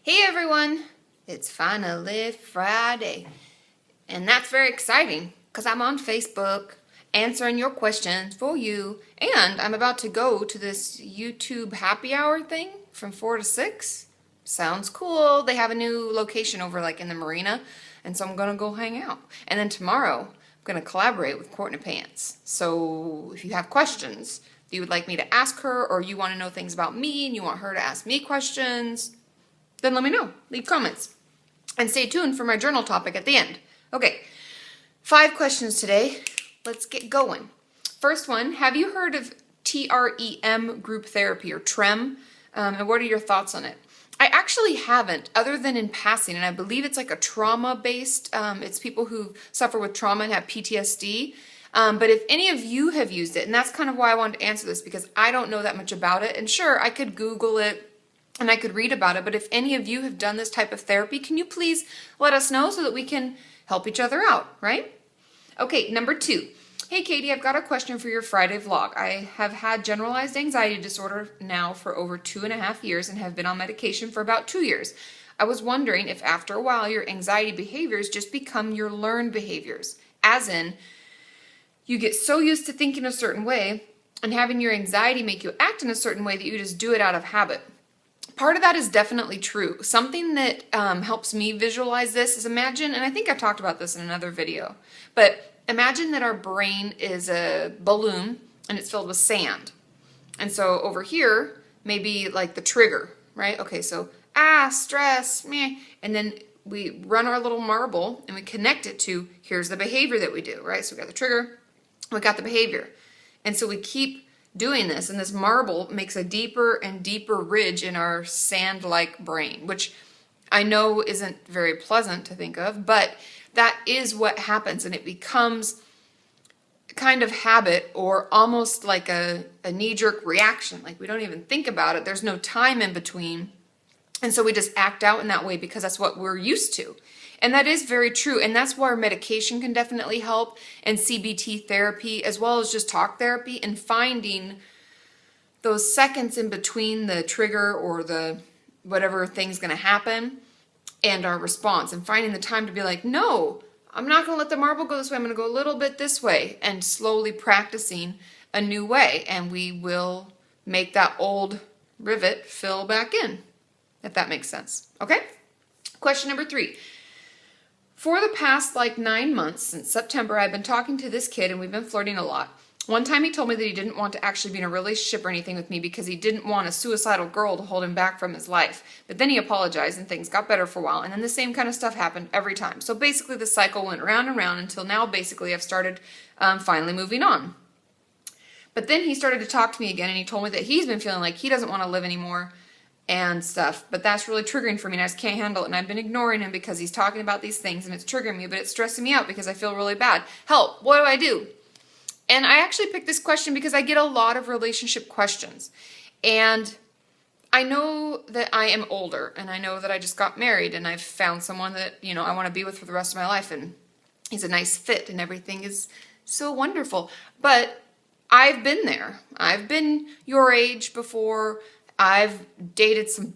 Hey everyone, it's finally Friday, and that's very exciting because I'm on Facebook answering your questions for you, and I'm about to go to this YouTube happy hour thing from 4 to 6. Sounds cool. They have a new location over like in the marina, and so I'm gonna go hang out. And then tomorrow, I'm gonna collaborate with Courtney Pants. So if you have questions that you would like me to ask her, or you want to know things about me and you want her to ask me questions, then let me know. Leave comments. And stay tuned for my journal topic at the end. Okay, 5 questions today. Let's get going. First one, have you heard of TREM group therapy or TREM? And what are your thoughts on it? I actually haven't, other than in passing, and I believe it's like a trauma-based, it's people who suffer with trauma and have PTSD. But if any of you have used it, and that's kind of why I wanted to answer this, because I don't know that much about it, and sure, I could Google it, and I could read about it, but if any of you have done this type of therapy, can you please let us know so that we can help each other out, right? Okay, number 2. Hey Katie, I've got a question for your Friday vlog. I have had generalized anxiety disorder now for over 2.5 years and have been on medication for about 2 years. I was wondering if after a while your anxiety behaviors just become your learned behaviors, as in you get so used to thinking a certain way and having your anxiety make you act in a certain way that you just do it out of habit. Part of that is definitely true. Something that helps me visualize this is imagine, and I think I talked about this in another video, but imagine that our brain is a balloon and it's filled with sand. And so over here, maybe like the trigger, right? Okay, so stress, meh. And then we run our little marble and we connect it to here's the behavior that we do, right? So we got the trigger, we got the behavior. And so we keep doing this, and this marble makes a deeper and deeper ridge in our sand-like brain, which I know isn't very pleasant to think of, but that is what happens, and it becomes kind of habit or almost like a knee-jerk reaction. Like we don't even think about it. There's no time in between, and so we just act out in that way because that's what we're used to. And that is very true, and that's where medication can definitely help, and CBT therapy, as well as just talk therapy, and finding those seconds in between the trigger or the whatever thing's going to happen and our response, and finding the time to be like, no, I'm not going to let the marble go this way, I'm going to go a little bit this way, and slowly practicing a new way, and we will make that old rivet fill back in, if that makes sense. Okay? Question number 3. For the past 9 months, since September, I've been talking to this kid and we've been flirting a lot. One time he told me that he didn't want to actually be in a relationship or anything with me because he didn't want a suicidal girl to hold him back from his life. But then he apologized and things got better for a while, and then the same kind of stuff happened every time. So basically the cycle went round and round until now basically I've started finally moving on. But then he started to talk to me again and he told me that he's been feeling like he doesn't want to live anymore and stuff, but that's really triggering for me and I just can't handle it, and I've been ignoring him because he's talking about these things and it's triggering me, but it's stressing me out because I feel really bad. Help, what do I do? And I actually picked this question because I get a lot of relationship questions, and I know that I am older, and I know that I just got married and I've found someone that, I want to be with for the rest of my life, and he's a nice fit and everything is so wonderful, but I've been there. I've been your age before. I've dated some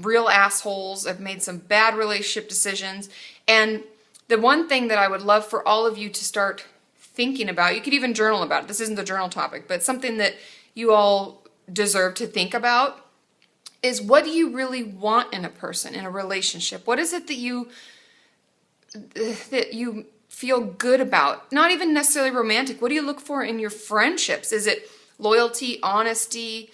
real assholes. I've made some bad relationship decisions. And the one thing that I would love for all of you to start thinking about, you could even journal about it. This isn't the journal topic, but something that you all deserve to think about is, what do you really want in a person, in a relationship? What is it that you feel good about? Not even necessarily romantic. What do you look for in your friendships? Is it loyalty, honesty,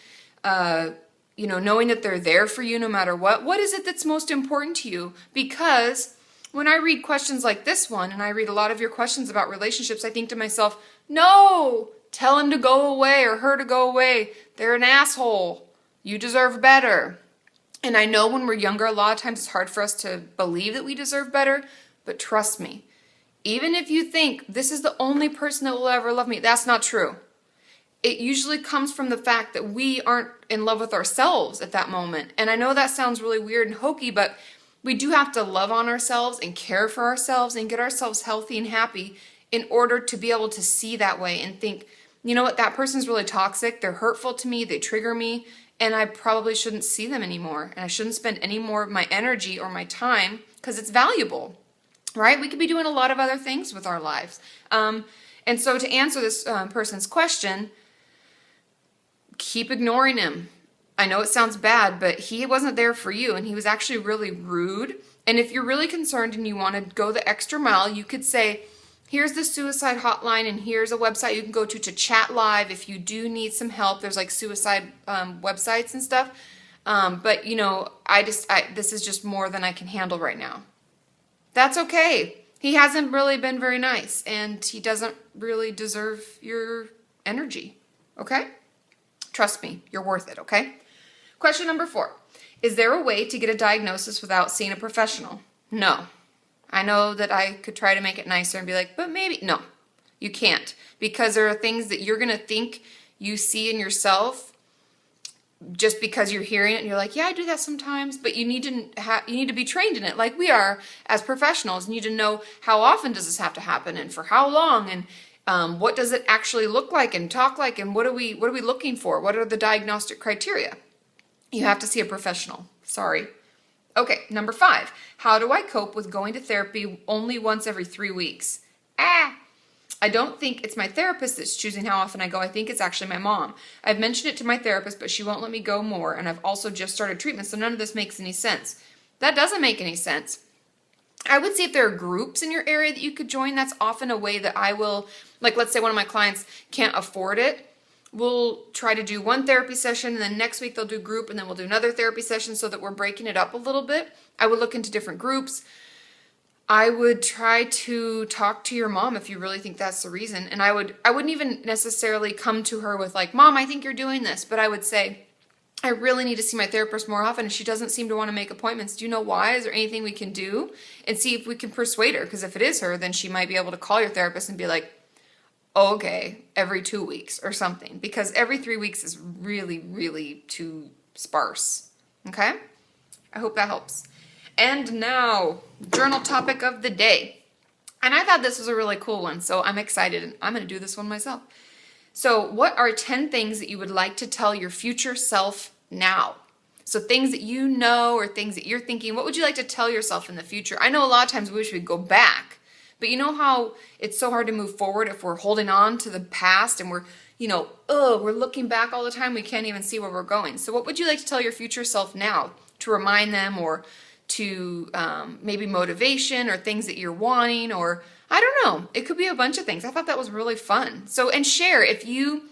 knowing that they're there for you no matter what? What is it that's most important to you? Because when I read questions like this one, and I read a lot of your questions about relationships, I think to myself, no, tell him to go away or her to go away. They're an asshole. You deserve better. And I know when we're younger, a lot of times it's hard for us to believe that we deserve better, but trust me, even if you think this is the only person that will ever love me, that's not true. It usually comes from the fact that we aren't in love with ourselves at that moment. And I know that sounds really weird and hokey, but we do have to love on ourselves and care for ourselves and get ourselves healthy and happy in order to be able to see that way and think, you know what, that person's really toxic, they're hurtful to me, they trigger me, and I probably shouldn't see them anymore. And I shouldn't spend any more of my energy or my time because it's valuable, right? We could be doing a lot of other things with our lives. And so to answer this person's question, keep ignoring him. I know it sounds bad, but he wasn't there for you, and he was actually really rude. And if you're really concerned and you want to go the extra mile, you could say, here's the suicide hotline, and here's a website you can go to chat live if you do need some help. There's like suicide websites and stuff. But this is just more than I can handle right now. That's okay. He hasn't really been very nice, and he doesn't really deserve your energy. Okay? Trust me, you're worth it, okay? Question number 4. Is there a way to get a diagnosis without seeing a professional? No. I know that I could try to make it nicer and be like, but maybe. No, you can't. Because there are things that you're going to think you see in yourself just because you're hearing it and you're like, yeah, I do that sometimes. But you need to be trained in it like we are as professionals. You need to know how often does this have to happen and for how long, and what does it actually look like and talk like, and what are we looking for? What are the diagnostic criteria? You have to see a professional. Sorry. Okay, number 5. How do I cope with going to therapy only once every 3 weeks? I don't think it's my therapist that's choosing how often I go. I think it's actually my mom. I've mentioned it to my therapist, but she won't let me go more, and I've also just started treatment, so none of this makes any sense. That doesn't make any sense. I would see if there are groups in your area that you could join. That's often a way that I will, like let's say one of my clients can't afford it. We'll try to do one therapy session, and then next week they'll do group, and then we'll do another therapy session so that we're breaking it up a little bit. I would look into different groups. I would try to talk to your mom if you really think that's the reason. And I wouldn't even necessarily come to her with like, Mom, I think you're doing this. But I would say, I really need to see my therapist more often, and she doesn't seem to want to make appointments. Do you know why? Is there anything we can do? And see if we can persuade her. Because if it is her, then she might be able to call your therapist and be like, oh, okay, every 2 weeks or something. Because every 3 weeks is really, really too sparse. Okay? I hope that helps. And now, journal topic of the day. And I thought this was a really cool one, so I'm excited, and I'm going to do this one myself. So, what are 10 things that you would like to tell your future self now? So things that you know or things that you're thinking, what would you like to tell yourself in the future? I know a lot of times we wish we'd go back, but you know how it's so hard to move forward if we're holding on to the past and we're looking back all the time, we can't even see where we're going. So what would you like to tell your future self now to remind them, or to maybe motivation or things that you're wanting, or I don't know. It could be a bunch of things. I thought that was really fun. So, and share. If you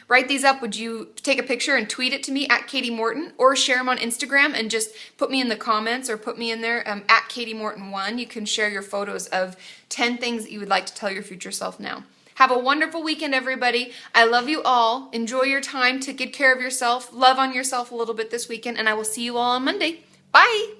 write these up, would you take a picture and tweet it to me at Katie Morton, or share them on Instagram and just put me in the comments, or put me in there at Katie Morton 1. You can share your photos of 10 things that you would like to tell your future self now. Have a wonderful weekend, everybody. I love you all. Enjoy your time. Take good care of yourself. Love on yourself a little bit this weekend, and I will see you all on Monday. Bye.